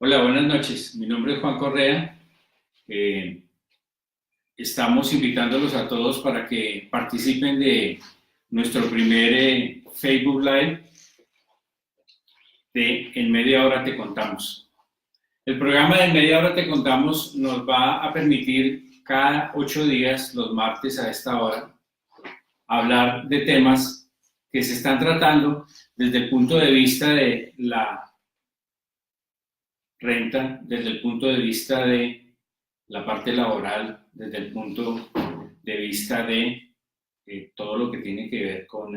Hola, buenas noches. Mi nombre es Juan Correa. Eh, Estamos invitándolos a todos para que participen de nuestro primer Facebook Live de En Media Hora Te Contamos. El programa de En Media Hora Te Contamos nos va a permitir cada 8 días, los martes a esta hora, hablar de temas que se están tratando desde el punto de vista de la renta, desde el punto de vista de la parte laboral, desde el punto de vista de todo lo que tiene que ver con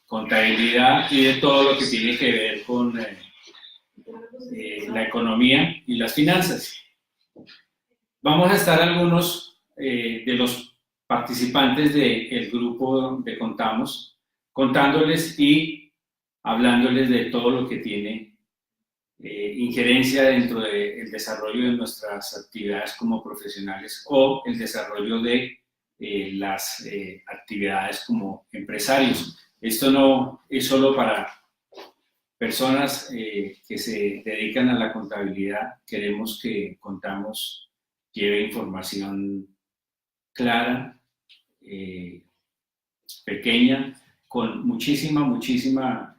contabilidad y de todo lo que tiene que ver con la economía y las finanzas. Vamos a estar algunos de los participantes del grupo de Contamos, contándoles y hablándoles de todo lo que tiene injerencia dentro del desarrollo de nuestras actividades como profesionales o el desarrollo de las actividades como empresarios. Esto no es solo para personas que se dedican a la contabilidad. Queremos que Contamos lleve información clara, pequeña, con muchísima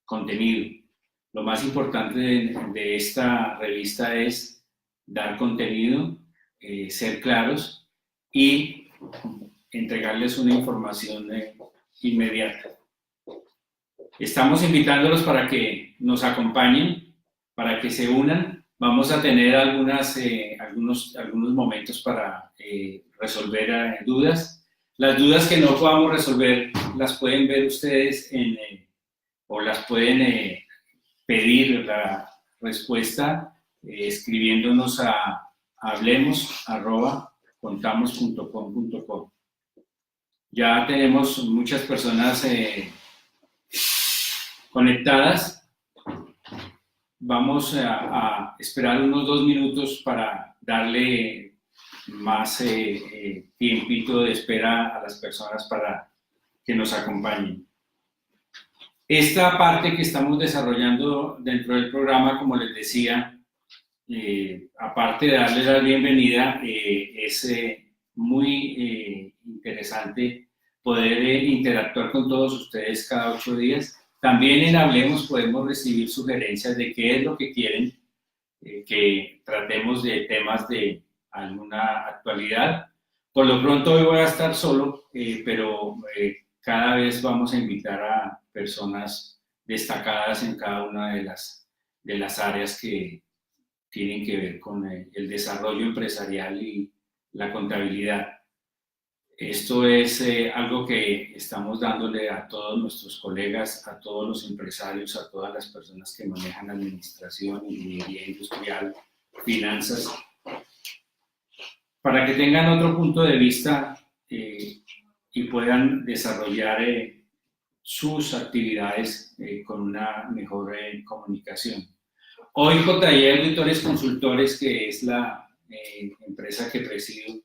contenido. Lo más importante de esta revista es dar contenido, ser claros y entregarles una información inmediata. Estamos invitándolos para que nos acompañen, para que se unan. Vamos a tener algunos momentos para resolver dudas. Las dudas que no podamos resolver las pueden ver ustedes o las pueden pedir la respuesta escribiéndonos a hablemos@contamos.com.co. Ya tenemos muchas personas conectadas. Vamos a esperar unos 2 minutos para darle más tiempito de espera a las personas para que nos acompañen. Esta parte que estamos desarrollando dentro del programa, como les decía, aparte de darles la bienvenida, es muy interesante poder interactuar con todos ustedes cada 8 días. También en Hablemos podemos recibir sugerencias de qué es lo que quieren que tratemos de temas de alguna actualidad. Por lo pronto hoy voy a estar solo, pero cada vez vamos a invitar a personas destacadas en cada una de las áreas que tienen que ver con el desarrollo empresarial y la contabilidad. Esto es algo que estamos dándole a todos nuestros colegas, a todos los empresarios, a todas las personas que manejan administración, ingeniería industrial, finanzas, para que tengan otro punto de vista y puedan desarrollar sus actividades con una mejor comunicación. Hoy JI Auditores Consultores, que es la empresa que presido,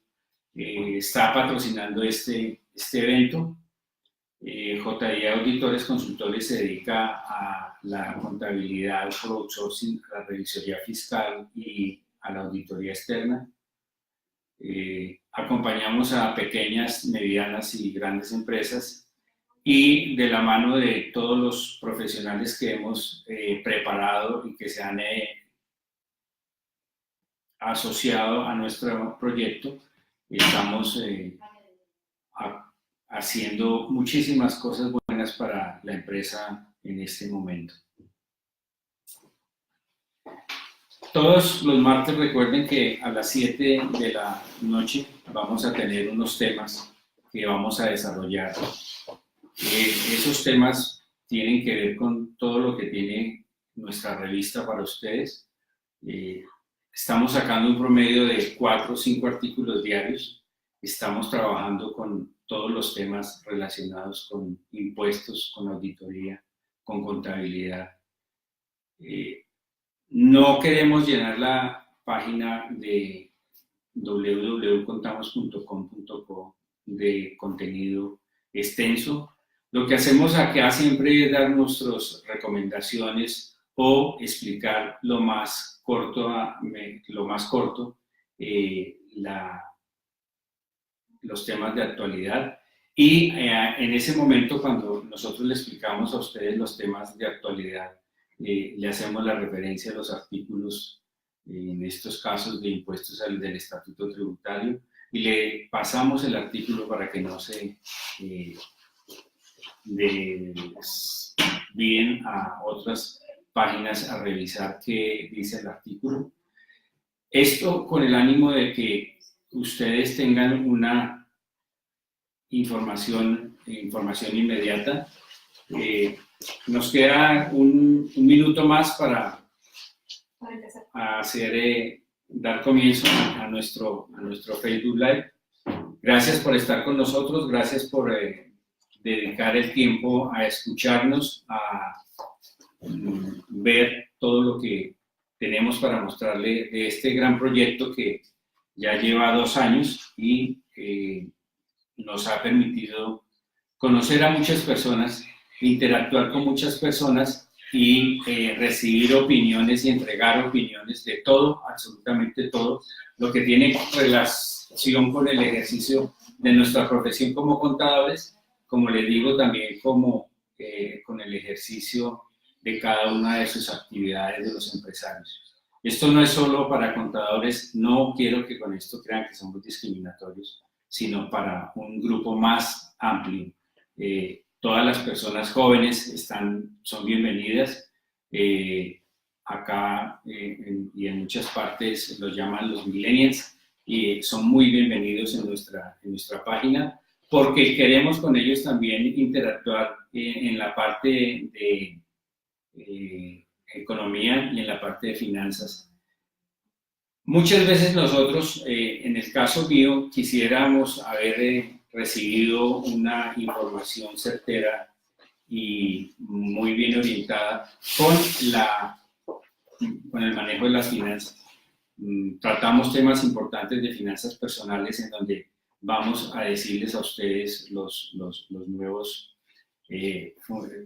está patrocinando este evento. JI Auditores Consultores se dedica a la contabilidad por outsourcing, a la revisoría fiscal y a la auditoría externa. Acompañamos a pequeñas, medianas y grandes empresas y de la mano de todos los profesionales que hemos preparado y que se han asociado a nuestro proyecto, estamos haciendo muchísimas cosas buenas para la empresa en este momento. Todos los martes recuerden que a las 7 de la noche vamos a tener unos temas que vamos a desarrollar. Esos temas tienen que ver con todo lo que tiene nuestra revista para ustedes. Estamos sacando un promedio de 4 o 5 artículos diarios. Estamos trabajando con todos los temas relacionados con impuestos, con auditoría, con contabilidad. No queremos llenar la página de www.contamos.com.co de contenido extenso. Lo que hacemos acá siempre es dar nuestras recomendaciones o explicar lo más corto, los temas de actualidad. Y en ese momento, cuando nosotros le explicamos a ustedes los temas de actualidad, le hacemos la referencia a los artículos, en estos casos de impuestos del Estatuto Tributario, y le pasamos el artículo para que no se desvíen a otras páginas a revisar qué dice el artículo. Esto con el ánimo de que ustedes tengan una información inmediata. Nos queda un minuto más para dar comienzo a nuestro Facebook Live. Gracias por estar con nosotros, gracias por dedicar el tiempo a escucharnos, a ver todo lo que tenemos para mostrarle de este gran proyecto que ya lleva 2 años y nos ha permitido conocer a muchas personas, interactuar con muchas personas y recibir opiniones y entregar opiniones de todo, absolutamente todo, lo que tiene relación con el ejercicio de nuestra profesión como contadores, como les digo, también con el ejercicio de cada una de sus actividades de los empresarios. Esto no es solo para contadores, no quiero que con esto crean que somos discriminatorios, sino para un grupo más amplio. Todas las personas jóvenes son bienvenidas. Acá y en muchas partes los llaman los millennials y son muy bienvenidos en nuestra página porque queremos con ellos también interactuar en la parte de economía y en la parte de finanzas. Muchas veces nosotros, en el caso mío, quisiéramos haber recibido una información certera y muy bien orientada con el manejo de las finanzas. Tratamos temas importantes de finanzas personales en donde vamos a decirles a ustedes, los nuevos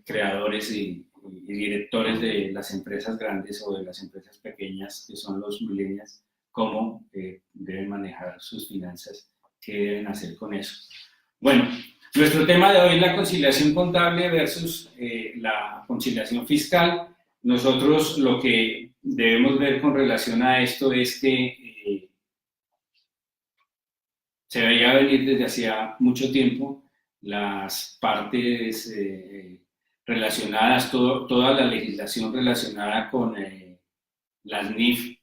creadores y directores de las empresas grandes o de las empresas pequeñas, que son los millennials, cómo deben manejar sus finanzas, qué deben hacer con eso. Bueno, nuestro tema de hoy es la conciliación contable versus la conciliación fiscal. Nosotros lo que debemos ver con relación a esto es que se veía venir desde hacía mucho tiempo las partes relacionadas, toda la legislación relacionada con las NIF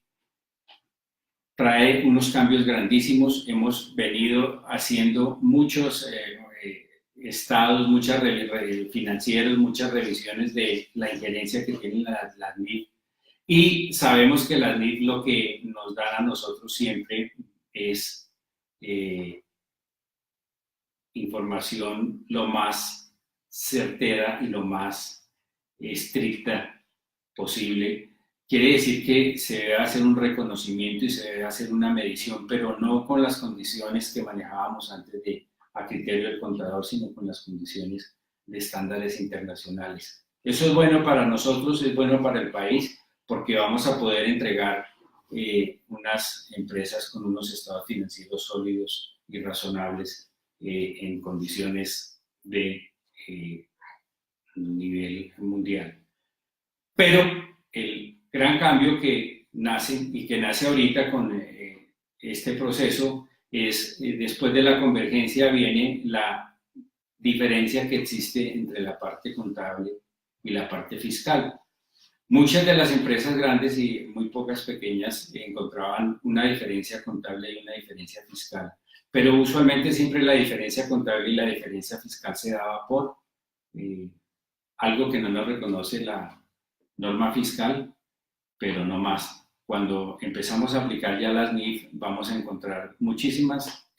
trae unos cambios grandísimos. Hemos venido haciendo muchos estados, muchas financieros, muchas revisiones de la injerencia que tienen las NIF. Y sabemos que las NIF lo que nos dan a nosotros siempre es información lo más certera y lo más estricta posible. Quiere decir que se debe hacer un reconocimiento y se debe hacer una medición, pero no con las condiciones que manejábamos antes a criterio del contador, sino con las condiciones de estándares internacionales. Eso es bueno para nosotros, es bueno para el país, porque vamos a poder entregar unas empresas con unos estados financieros sólidos y razonables en condiciones de nivel mundial. Pero el gran cambio que nace ahorita con este proceso es, después de la convergencia viene la diferencia que existe entre la parte contable y la parte fiscal. Muchas de las empresas grandes y muy pocas pequeñas encontraban una diferencia contable y una diferencia fiscal, pero usualmente siempre la diferencia contable y la diferencia fiscal se daba por algo que no nos reconoce la norma fiscal, pero no más. Cuando empezamos a aplicar ya las NIF, vamos a encontrar muchísimas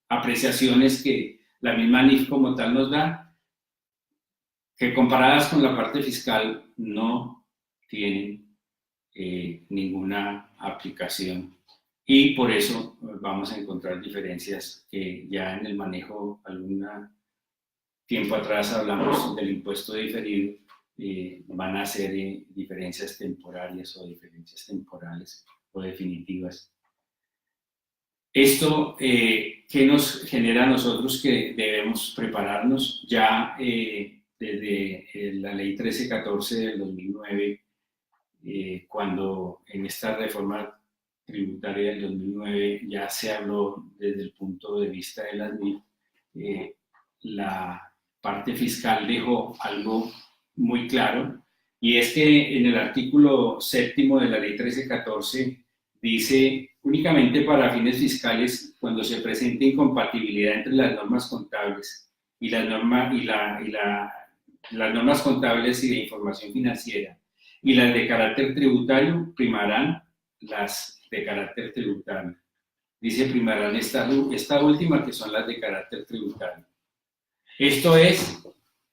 apreciaciones que la misma NIF como tal nos da, que comparadas con la parte fiscal no tienen ninguna aplicación. Y por eso vamos a encontrar diferencias que ya en el manejo, algún tiempo atrás hablamos del impuesto diferido, van a ser diferencias temporarias o diferencias temporales o definitivas. Esto, ¿qué nos genera a nosotros que debemos prepararnos? Ya desde la ley 1314 del 2009, cuando en esta reforma tributaria del 2009 ya se habló desde el punto de vista de las NIF, la parte fiscal dejó algo muy claro, y es que en el artículo 7º de la ley 1314 dice: únicamente para fines fiscales, cuando se presente incompatibilidad entre las normas contables y las normas contables y de información financiera y las de carácter tributario, primarán las de carácter tributario. Dice primarán esta última, que son las de carácter tributario. Esto es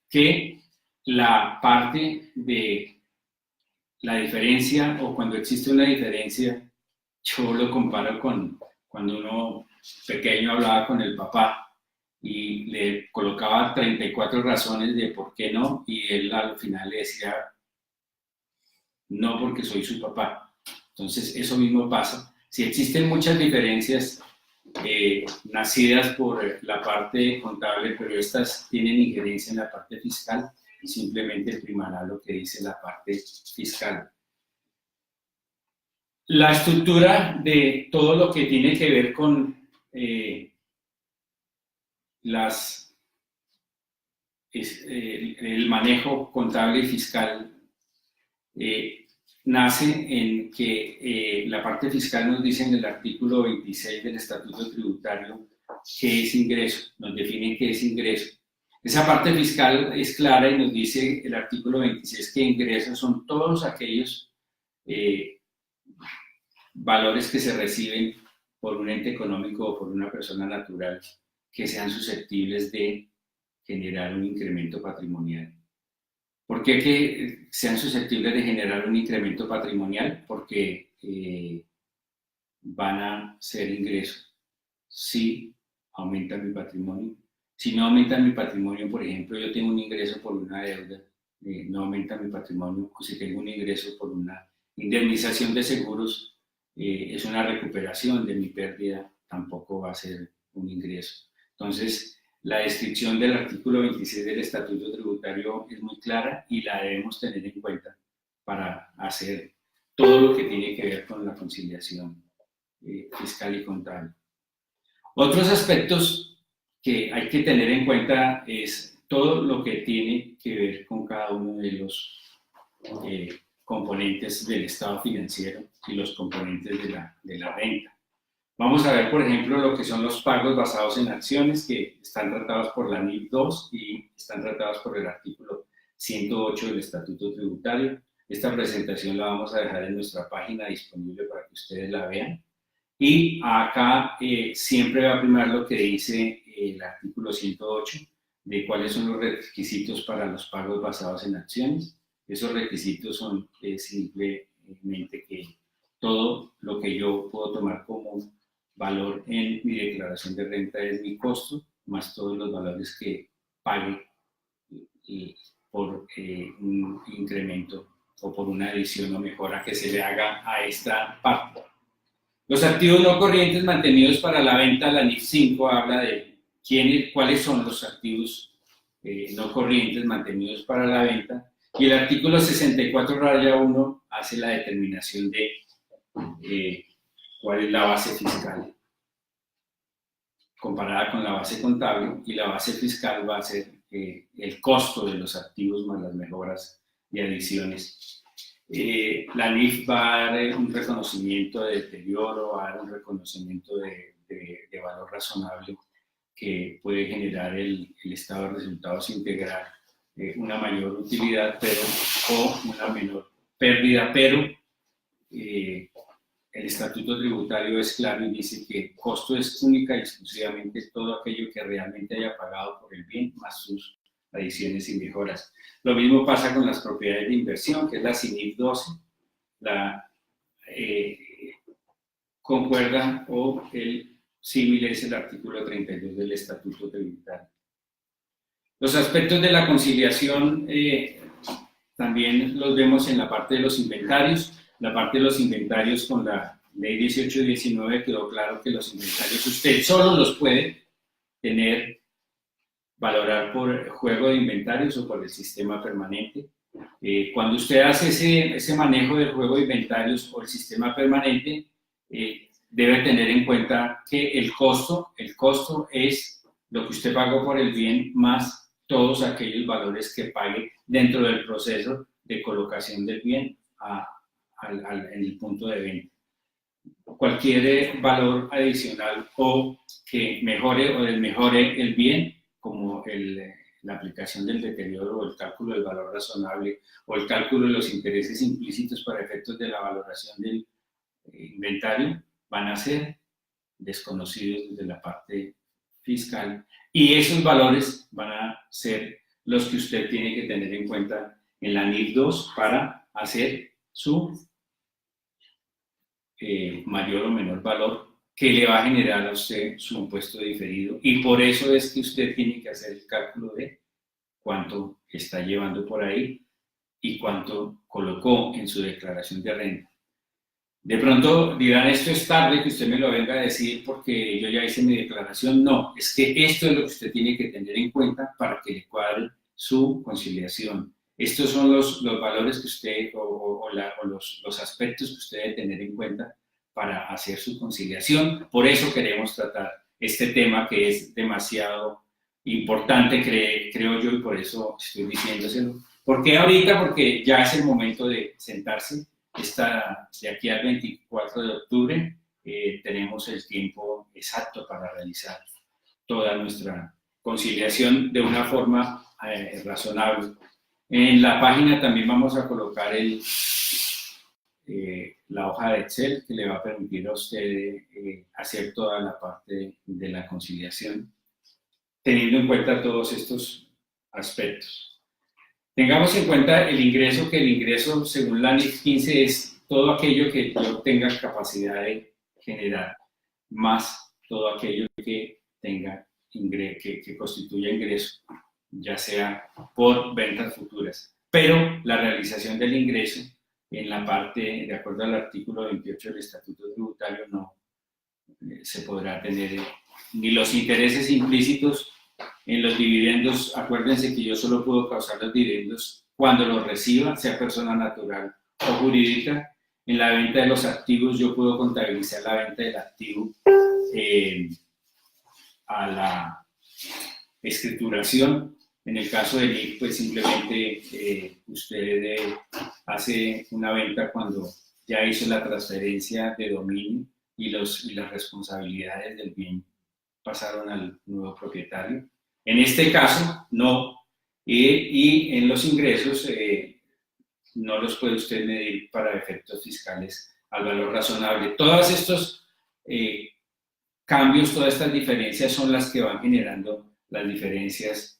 que la parte de la diferencia, o cuando existe una diferencia, yo lo comparo con cuando uno pequeño hablaba con el papá y le colocaba 34 razones de por qué no, y él al final le decía: no, porque soy su papá. Entonces, eso mismo pasa. Si existen muchas diferencias nacidas por la parte contable, pero estas tienen injerencia en la parte fiscal, y simplemente primará lo que dice la parte fiscal. La estructura de todo lo que tiene que ver con el manejo contable y fiscal nace en que la parte fiscal nos dice en el artículo 26 del Estatuto Tributario qué es ingreso, nos define qué es ingreso. Esa parte fiscal es clara y nos dice el artículo 26 que ingresos son todos aquellos valores que se reciben por un ente económico o por una persona natural que sean susceptibles de generar un incremento patrimonial. ¿Por qué que sean susceptibles de generar un incremento patrimonial? Porque van a ser ingresos si aumenta mi patrimonio. Si no aumenta mi patrimonio, por ejemplo, yo tengo un ingreso por una deuda, no aumenta mi patrimonio. O si tengo un ingreso por una indemnización de seguros, es una recuperación de mi pérdida, tampoco va a ser un ingreso. Entonces, la descripción del artículo 26 del Estatuto Tributario es muy clara y la debemos tener en cuenta para hacer todo lo que tiene que ver con la conciliación fiscal y contable. Otros aspectos que hay que tener en cuenta es todo lo que tiene que ver con cada uno de los componentes del estado financiero y los componentes de la renta. Vamos a ver, por ejemplo, lo que son los pagos basados en acciones, que están tratados por la NIF 2 y están tratados por el artículo 108 del Estatuto Tributario. Esta presentación la vamos a dejar en nuestra página disponible para que ustedes la vean. Y acá siempre va a primar lo que dice el artículo 108 de cuáles son los requisitos para los pagos basados en acciones. Esos requisitos son simplemente que todo lo que yo puedo tomar como valor en mi declaración de renta es mi costo, más todos los valores que pague por un incremento o por una adición o mejora que se le haga a esta parte. Los activos no corrientes mantenidos para la venta, la NIF 5 habla de cuáles son los activos no corrientes mantenidos para la venta, y el artículo 64-1 hace la determinación de cuál es la base fiscal comparada con la base contable, y la base fiscal va a ser el costo de los activos más las mejoras y adiciones. La NIF va a dar un reconocimiento de deterioro, va a dar un reconocimiento de valor razonable que puede generar el estado de resultados integral, una mayor utilidad o una menor pérdida, pero el Estatuto Tributario es claro y dice que costo es única y exclusivamente todo aquello que realmente haya pagado por el bien, más sus adiciones y mejoras. Lo mismo pasa con las propiedades de inversión, que es la CINIF 12, la concuerda o el símil es el artículo 32 del Estatuto Tributario. Los aspectos de la conciliación también los vemos en la parte de los inventarios. La parte de los inventarios con la ley 1819 quedó claro que los inventarios usted solo los puede tener, valorar por juego de inventarios o por el sistema permanente. Cuando usted hace ese manejo del juego de inventarios o el sistema permanente, debe tener en cuenta que el costo es lo que usted pagó por el bien más todos aquellos valores que pague dentro del proceso de colocación del bien en el punto de venta. Cualquier valor adicional o que mejore o desmejore el bien, como la aplicación del deterioro o el cálculo del valor razonable o el cálculo de los intereses implícitos para efectos de la valoración del inventario, van a ser desconocidos desde la parte fiscal, y esos valores van a ser los que usted tiene que tener en cuenta en la NIF 2 para hacer su mayor o menor valor que le va a generar a usted su impuesto diferido, y por eso es que usted tiene que hacer el cálculo de cuánto está llevando por ahí y cuánto colocó en su declaración de renta. De pronto dirán, esto es tarde que usted me lo venga a decir porque yo ya hice mi declaración. No, es que esto es lo que usted tiene que tener en cuenta para que le cuadre su conciliación. Estos son los valores que usted o los aspectos que usted debe tener en cuenta para hacer su conciliación. Por eso queremos tratar este tema que es demasiado importante, creo yo, y por eso estoy diciéndoselo. ¿Por qué ahorita? Porque ya es el momento de sentarse. De aquí al 24 de octubre tenemos el tiempo exacto para realizar toda nuestra conciliación de una forma razonable. En la página también vamos a colocar la hoja de Excel que le va a permitir a usted hacer toda la parte de la conciliación, teniendo en cuenta todos estos aspectos. Tengamos en cuenta el ingreso, que el ingreso según la NIF 15 es todo aquello que yo tenga capacidad de generar, más todo aquello que tenga que constituya ingreso, ya sea por ventas futuras. Pero la realización del ingreso en la parte, de acuerdo al artículo 28 del Estatuto Tributario, no se podrá tener ni los intereses implícitos en los dividendos. Acuérdense que yo solo puedo causar los dividendos cuando los reciba, sea persona natural o jurídica. En la venta de los activos yo puedo contabilizar la venta del activo a la escrituración. En el caso del NIF, pues simplemente usted hace una venta cuando ya hizo la transferencia de dominio y las responsabilidades del bien pasaron al nuevo propietario. En este caso, no. Y en los ingresos no los puede usted medir para efectos fiscales al valor razonable. Todos estos cambios, todas estas diferencias son las que van generando las diferencias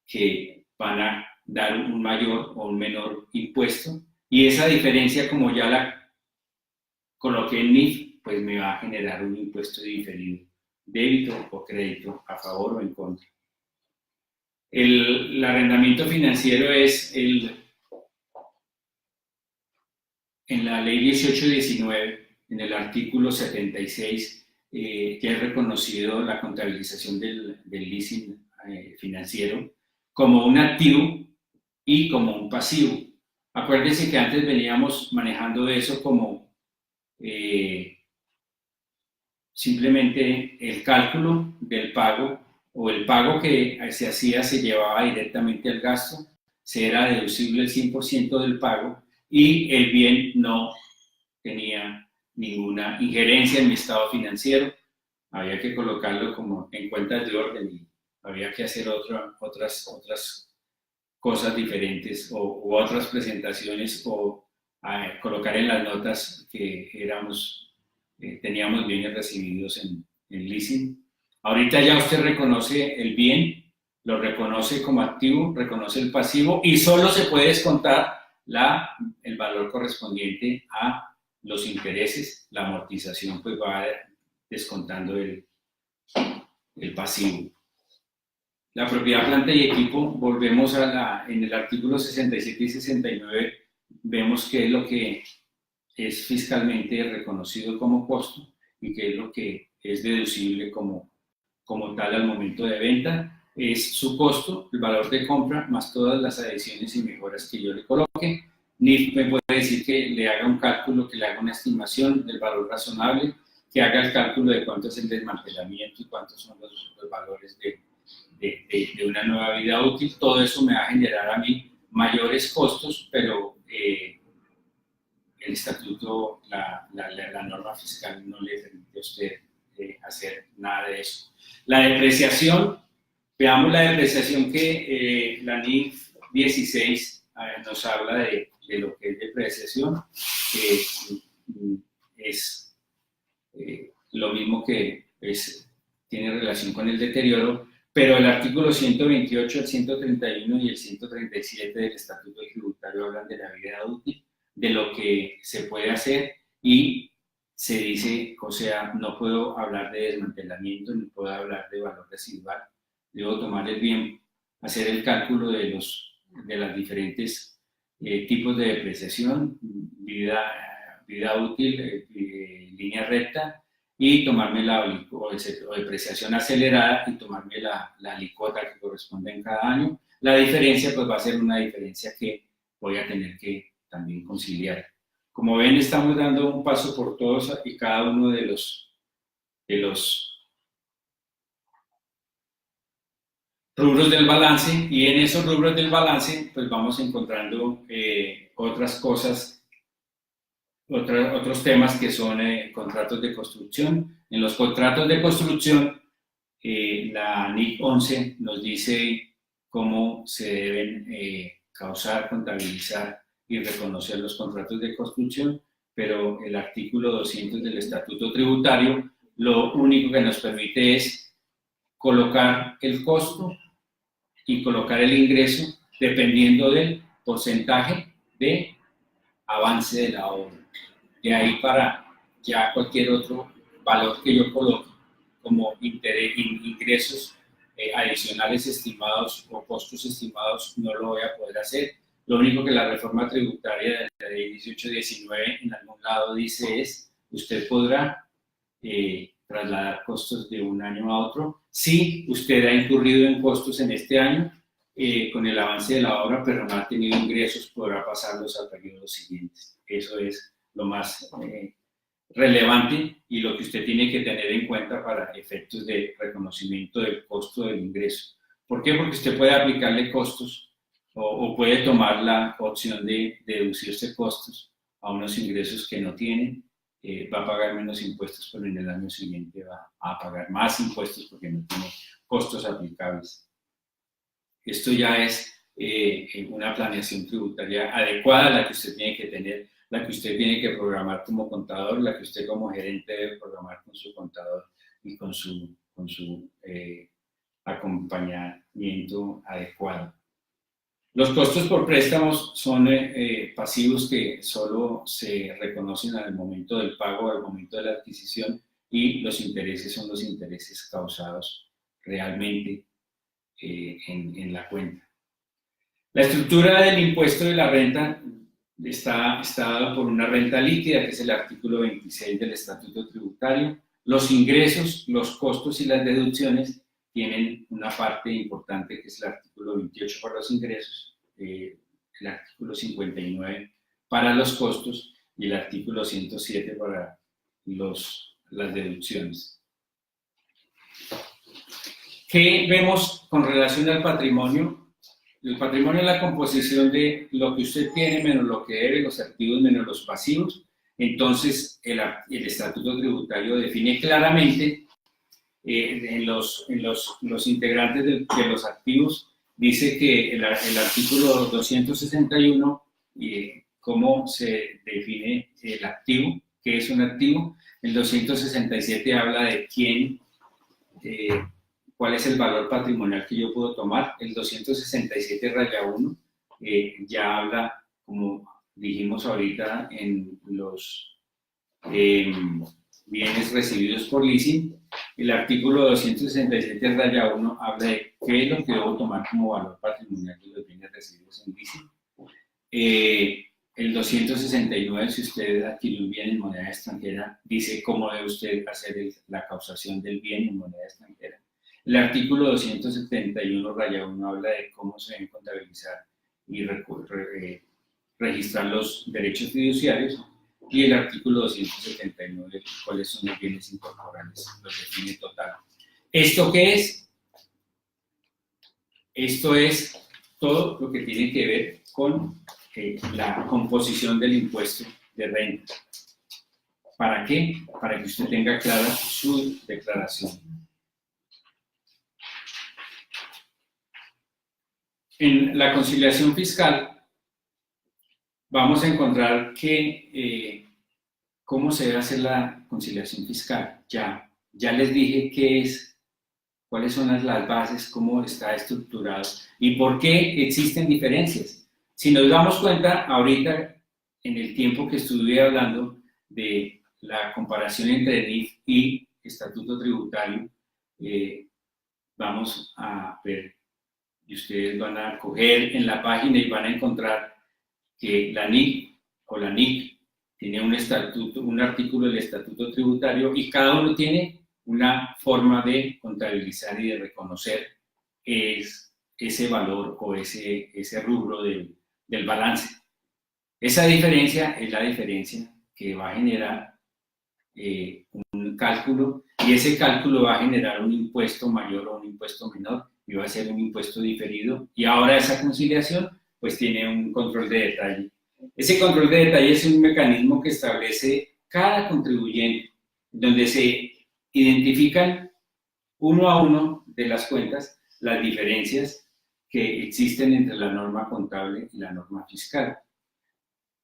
que van a dar un mayor o un menor impuesto. Y esa diferencia, como ya la coloqué en NIF, pues me va a generar un impuesto diferido, débito o crédito, a favor o en contra. El arrendamiento financiero es en la ley 1819, en el artículo 76, ya es reconocido la contabilización del leasing financiero como un activo y como un pasivo. Acuérdense que antes veníamos manejando eso como simplemente el cálculo del pago, o el pago que se hacía se llevaba directamente al gasto, se era deducible el 100% del pago y el bien no tenía ninguna injerencia en mi estado financiero. Había que colocarlo como en cuentas de orden y había que hacer otras cosas diferentes u otras presentaciones o colocar en las notas que teníamos bienes recibidos en leasing. Ahorita ya usted reconoce el bien, lo reconoce como activo, reconoce el pasivo y solo se puede descontar el valor correspondiente a los intereses. La amortización pues va descontando el pasivo. La propiedad, planta y equipo, volvemos en el artículo 67 y 69, vemos qué es lo que es fiscalmente reconocido como costo y qué es lo que es deducible como tal al momento de venta. Es su costo, el valor de compra, más todas las adiciones y mejoras que yo le coloque. NIF me puede decir que le haga un cálculo, que le haga una estimación del valor razonable, que haga el cálculo de cuánto es el desmantelamiento y cuántos son los valores de una nueva vida útil. Todo eso me va a generar a mí mayores costos, pero el estatuto, la norma fiscal no le permite a usted hacer nada de eso. La depreciación, veamos la depreciación que la NIF 16 nos habla de lo que es depreciación, que es lo mismo que tiene relación con el deterioro, pero el artículo 128, el 131 y el 137 del Estatuto Tributario hablan de la vida útil, de lo que se puede hacer, y se dice, o sea, no puedo hablar de desmantelamiento, ni puedo hablar de valor residual, debo tomar el bien, hacer el cálculo de los diferentes tipos de depreciación, vida útil, línea recta, y tomarme o depreciación acelerada y tomarme la alícuota que corresponde en cada año. La diferencia pues va a ser una diferencia que voy a tener que también conciliar. Como ven, estamos dando un paso por todos y cada uno de los rubros del balance, y en esos rubros del balance pues vamos encontrando otras cosas, otros temas que son contratos de construcción. En los contratos de construcción, la NIC 11 nos dice cómo se deben causar, contabilizar y reconocer los contratos de construcción, pero el artículo 200 del Estatuto Tributario lo único que nos permite es colocar el costo y colocar el ingreso dependiendo del porcentaje de avance de la obra. De ahí para ya cualquier otro valor que yo coloque como ingresos adicionales estimados o costos estimados, no lo voy a poder hacer. Lo único que la reforma tributaria de la ley 1819 en algún lado dice es, usted podrá trasladar costos de un año a otro si usted ha incurrido en costos en este año con el avance de la obra, pero no ha tenido ingresos, podrá pasarlos a periodos siguientes. Eso es lo más relevante y lo que usted tiene que tener en cuenta para efectos de reconocimiento del costo del ingreso. ¿Por qué? Porque usted puede aplicarle costos o puede tomar la opción de deducirse costos a unos ingresos que no tienen, va a pagar menos impuestos, pero en el año siguiente va a pagar más impuestos porque no tiene costos aplicables. Esto ya es una planeación tributaria adecuada, la que usted tiene que tener, la que usted tiene que programar como contador, la que usted como gerente debe programar con su contador y con su acompañamiento adecuado. Los costos por préstamos son pasivos que solo se reconocen al momento del pago, al momento de la adquisición, y los intereses son los intereses causados realmente en la cuenta. La estructura del impuesto de la renta está dado por una renta líquida, que es el artículo 26 del Estatuto Tributario. Los ingresos, los costos y las deducciones tienen una parte importante, que es el artículo 28 para los ingresos, el artículo 59 para los costos y el artículo 107 para las deducciones. ¿Qué vemos con relación al patrimonio? El patrimonio es la composición de lo que usted tiene menos lo que debe, los activos menos los pasivos. Entonces, el Estatuto Tributario define claramente en los integrantes de los activos, dice que el artículo 261, cómo se define el activo, qué es un activo. El 267 habla de quién, cuál es el valor patrimonial que yo puedo tomar. El 267-1 ya habla, como dijimos ahorita, en bienes recibidos por leasing. El artículo 267-1 habla de qué es lo que debo tomar como valor patrimonial de los bienes recibidos en leasing. El 269, si usted adquirió un bien en moneda extranjera, dice cómo debe usted hacer la causación del bien en moneda extranjera. El artículo 271-1 habla de cómo se deben contabilizar y registrar los derechos fiduciarios, y el artículo 279, cuáles son los bienes incorporables, los define total. ¿Esto qué es? Esto es todo lo que tiene que ver con la composición del impuesto de renta. ¿Para qué? Para que usted tenga clara su declaración. En la conciliación fiscal vamos a encontrar que cómo se debe hacer la conciliación fiscal. Ya les dije qué es, cuáles son las bases, cómo está estructurado y por qué existen diferencias. Si nos damos cuenta, ahorita, en el tiempo que estuve hablando de la comparación entre NIF y estatuto tributario, vamos a ver, y ustedes van a coger en la página y van a encontrar que la NIF o la NIC tiene un artículo del estatuto tributario y cada uno tiene una forma de contabilizar y de reconocer ese valor o ese rubro del balance. Esa diferencia es la diferencia que va a generar un cálculo, y ese cálculo va a generar un impuesto mayor o un impuesto menor, y va a ser un impuesto diferido, y ahora esa conciliación pues tiene un control de detalle. Ese control de detalle es un mecanismo que establece cada contribuyente, donde se identifican uno a uno de las cuentas las diferencias que existen entre la norma contable y la norma fiscal.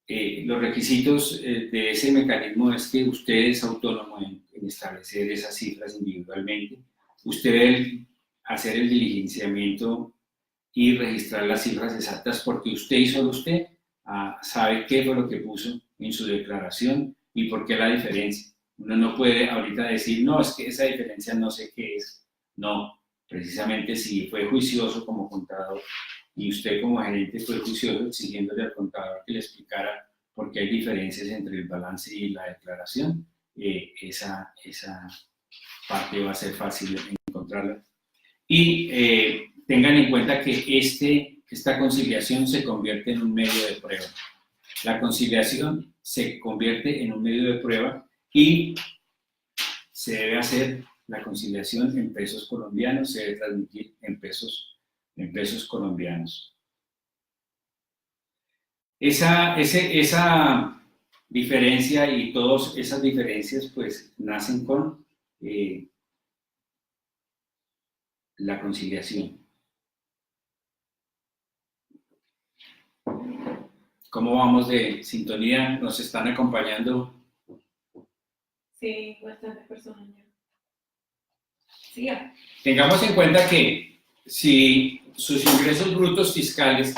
Los requisitos de ese mecanismo es que usted es autónomo en establecer esas cifras individualmente. Usted debe hacer el diligenciamiento y registrar las cifras exactas porque usted y solo usted sabe qué fue lo que puso en su declaración y por qué la diferencia. Uno no puede ahorita decir, no, es que esa diferencia no sé qué es. No, precisamente si fue juicioso como contador y usted como gerente fue juicioso exigiéndole al contador que le explicara por qué hay diferencias entre el balance y la declaración, esa parte va a ser fácil encontrarla. Y tengan en cuenta que esta conciliación se convierte en un medio de prueba. La conciliación se convierte en un medio de prueba y se debe hacer la conciliación en pesos colombianos, se debe transmitir en pesos colombianos. Esa diferencia y todas esas diferencias pues nacen con la conciliación. ¿Cómo vamos de sintonía? ¿Nos están acompañando? Sí, bastantes personas ya. Siga. Tengamos en cuenta que si sus ingresos brutos fiscales,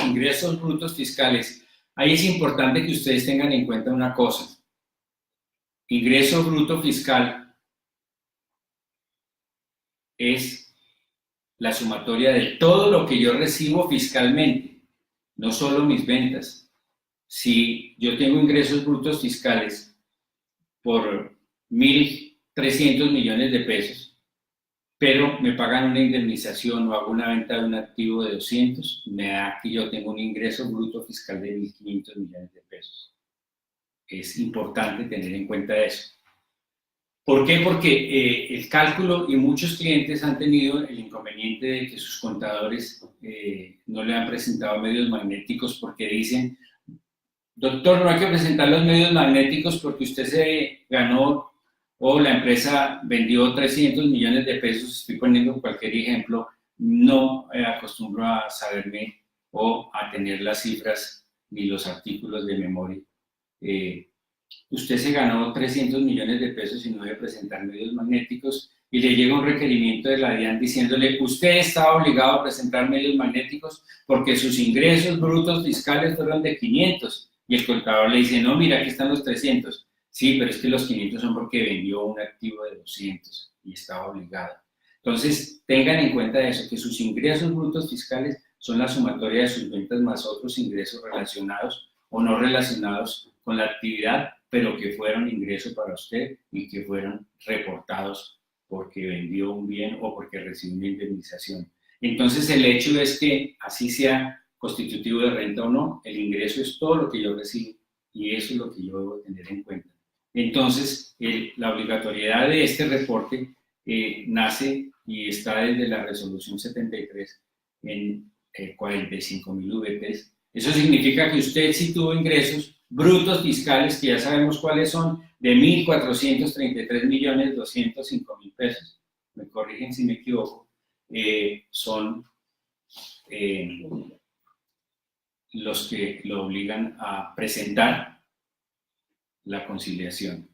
ahí es importante que ustedes tengan en cuenta una cosa. Ingreso bruto fiscal es la sumatoria de todo lo que yo recibo fiscalmente, no solo mis ventas. Si yo tengo ingresos brutos fiscales por 1.300 millones de pesos, pero me pagan una indemnización o hago una venta de un activo de 200, me da que yo tengo un ingreso bruto fiscal de 1.500 millones de pesos. Es importante tener en cuenta eso. ¿Por qué? Porque el cálculo, y muchos clientes han tenido el inconveniente de que sus contadores no le han presentado medios magnéticos porque dicen, doctor, no hay que presentar los medios magnéticos porque usted se ganó o la empresa vendió 300 millones de pesos, estoy poniendo cualquier ejemplo, no acostumbro a saberme o a tener las cifras ni los artículos de memoria. Usted se ganó 300 millones de pesos y no debe presentar medios magnéticos y le llega un requerimiento de la DIAN diciéndole usted está obligado a presentar medios magnéticos porque sus ingresos brutos fiscales fueron de 500 y el contador le dice no, mira, aquí están los 300. Sí, pero es que los 500 son porque vendió un activo de 200 y estaba obligado. Entonces, tengan en cuenta eso, que sus ingresos brutos fiscales son la sumatoria de sus ventas más otros ingresos relacionados o no relacionados con la actividad, pero que fueron ingresos para usted y que fueron reportados porque vendió un bien o porque recibió una indemnización. Entonces, el hecho es que, así sea constitutivo de renta o no, el ingreso es todo lo que yo recibo y eso es lo que yo debo tener en cuenta. Entonces, la obligatoriedad de este reporte nace y está desde la resolución 73 en 45.000 VPs. Eso significa que usted sí tuvo ingresos brutos fiscales, que ya sabemos cuáles son, de 1.433.205.000 pesos. Me corrigen si me equivoco. Son los que lo obligan a presentar la conciliación.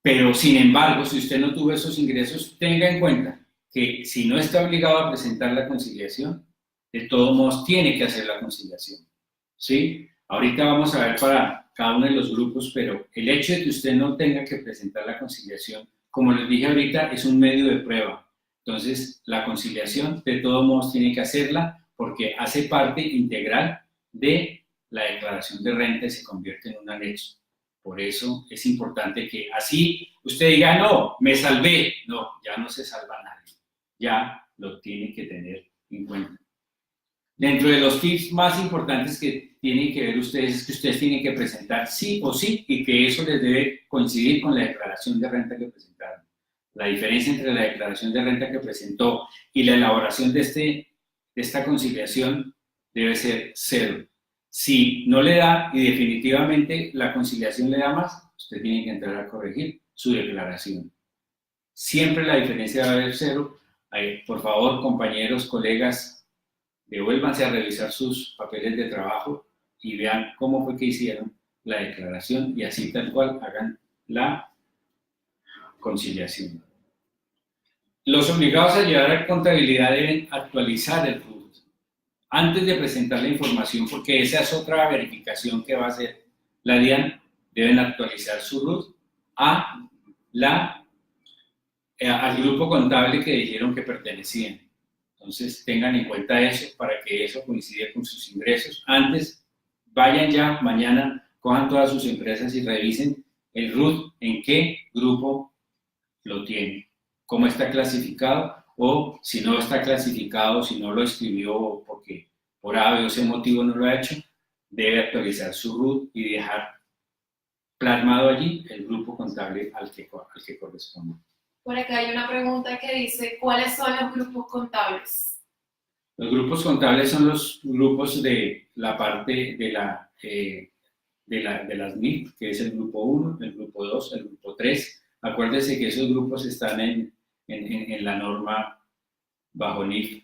Pero, sin embargo, si usted no tuvo esos ingresos, tenga en cuenta que si no está obligado a presentar la conciliación, de todos modos tiene que hacer la conciliación. ¿Sí? Ahorita vamos a ver para cada uno de los grupos, pero el hecho de que usted no tenga que presentar la conciliación, como les dije ahorita, es un medio de prueba. Entonces, la conciliación de todos modos tiene que hacerla porque hace parte integral de la declaración de renta y se convierte en un anexo. Por eso es importante que así usted diga, no, me salvé. No, ya no se salva nadie. Ya lo tiene que tener en cuenta. Dentro de los tips más importantes que tienen que ver ustedes es que ustedes tienen que presentar sí o sí y que eso les debe coincidir con la declaración de renta que presentaron. La diferencia entre la declaración de renta que presentó y la elaboración de esta conciliación debe ser 0. Si no le da y definitivamente la conciliación le da más, usted tiene que entrar a corregir su declaración. Siempre la diferencia debe ser 0. Por favor, compañeros, colegas, devuélvanse a revisar sus papeles de trabajo y vean cómo fue que hicieron la declaración y así tal cual hagan la conciliación. Los obligados a llevar a contabilidad deben actualizar el RUT antes de presentar la información, porque esa es otra verificación que va a hacer la DIAN. Deben actualizar su RUT al grupo contable que dijeron que pertenecían. Entonces tengan en cuenta eso para que eso coincida con sus ingresos. Antes, vayan ya, mañana, cojan todas sus empresas y revisen el RUT, en qué grupo lo tiene, cómo está clasificado, o si no está clasificado, si no lo escribió porque por A, B o C motivo no lo ha hecho, debe actualizar su RUT y dejar plasmado allí el grupo contable al que corresponde. Por acá hay una pregunta que dice, ¿cuáles son los grupos contables? Los grupos contables son los grupos de la parte de las NIF, que es el grupo 1, el grupo 2, el grupo 3. Acuérdense que esos grupos están en la norma bajo NIF.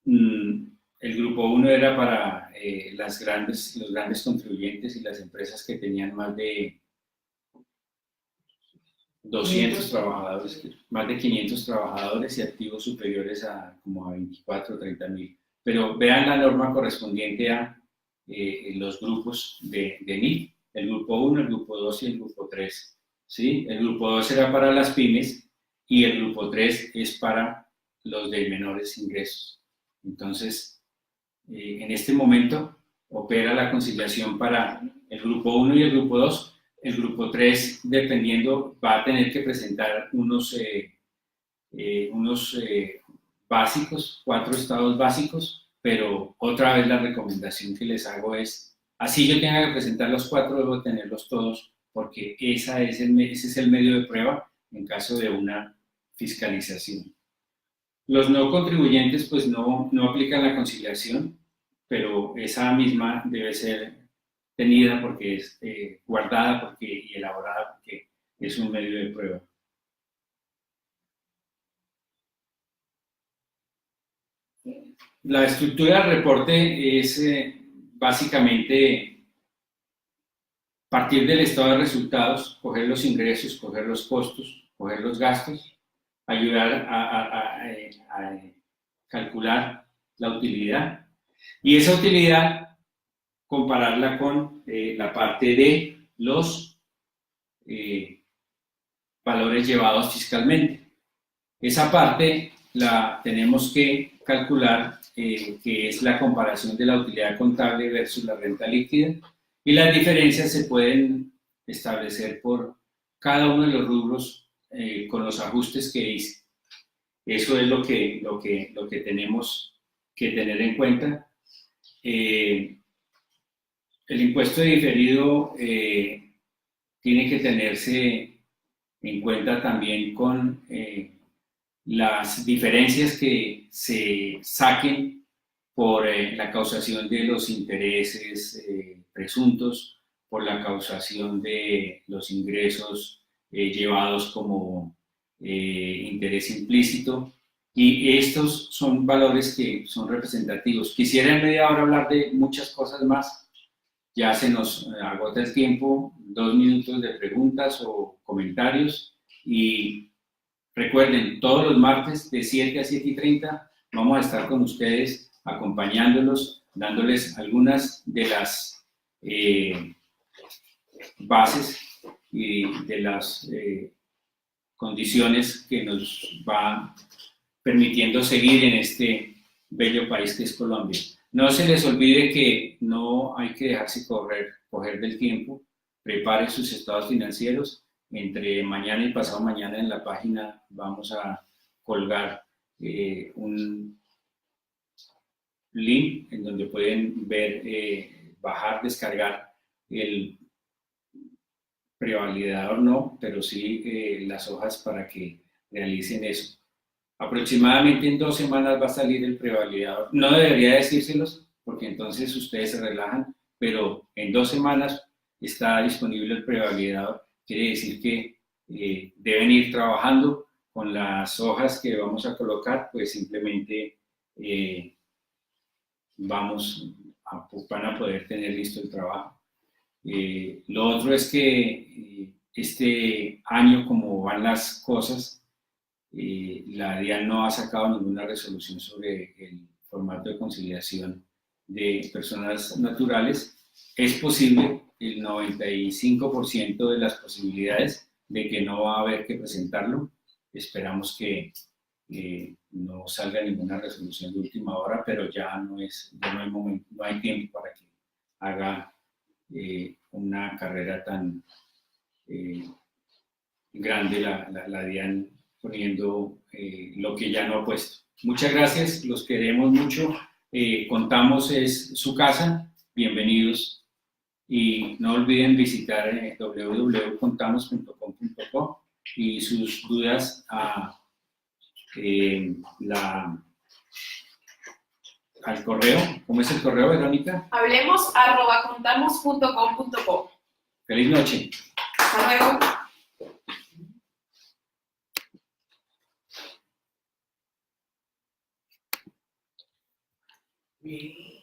El grupo 1 era para los grandes contribuyentes y las empresas que tenían más de 200 trabajadores, más de 500 trabajadores y activos superiores a como a 24 o 30.000. Pero vean la norma correspondiente a los grupos de NIF, el grupo 1, el grupo 2 y el grupo 3. ¿Sí? El grupo 2 era para las pymes y el grupo 3 es para los de menores ingresos. Entonces, en este momento opera la conciliación para el grupo 1 y el grupo 2. El grupo 3, dependiendo, va a tener que presentar unos básicos, 4 estados básicos, pero otra vez la recomendación que les hago es, así yo tenga que presentar los 4, debo tenerlos todos, porque ese es el medio de prueba en caso de una fiscalización. Los no contribuyentes pues no aplican la conciliación, pero esa misma debe ser tenida porque es guardada y elaborada porque es un medio de prueba. La estructura del reporte es básicamente partir del estado de resultados, coger los ingresos, coger los costos, coger los gastos, ayudar a calcular la utilidad y esa utilidad compararla con la parte de los valores llevados fiscalmente. Esa parte la tenemos que calcular, que es la comparación de la utilidad contable versus la renta líquida, y las diferencias se pueden establecer por cada uno de los rubros con los ajustes que hice. Eso es lo que tenemos que tener en cuenta. El impuesto diferido tiene que tenerse en cuenta también con las diferencias que se saquen por la causación de los intereses presuntos, por la causación de los ingresos llevados como interés implícito, y estos son valores que son representativos. Quisiera en media hora hablar de muchas cosas más, ya se nos agota el tiempo, 2 minutos de preguntas o comentarios, y recuerden, todos los martes de 7 a 7:30 vamos a estar con ustedes acompañándolos, dándoles algunas de las bases y de las condiciones que nos va permitiendo seguir en este bello país que es Colombia. No se les olvide que no hay que dejarse coger del tiempo. Prepare sus estados financieros. Entre mañana y pasado mañana en la página vamos a colgar un link en donde pueden ver, bajar, descargar el prevalidador, no, pero sí las hojas para que realicen eso. Aproximadamente en 2 semanas va a salir el prevalidador. No debería decírselos porque entonces ustedes se relajan, pero en 2 semanas está disponible el prevalidador. Quiere decir que deben ir trabajando con las hojas que vamos a colocar, pues simplemente van a poder tener listo el trabajo. Lo otro es que este año, como van las cosas, la DIAN no ha sacado ninguna resolución sobre el formato de conciliación de personas naturales. Es posible, el 95% de las posibilidades de que no va a haber que presentarlo. Esperamos que no salga ninguna resolución de última hora, pero ya no hay momento, no hay tiempo para que haga una carrera tan grande la DIAN poniendo lo que ya no ha puesto. Muchas gracias, los queremos mucho. Contamos es su casa, bienvenidos, y no olviden visitar www.contamos.com.co y sus dudas al correo. ¿Cómo es el correo, Verónica? hablemos@contamos.com.co. Feliz noche. Hasta luego. Bien.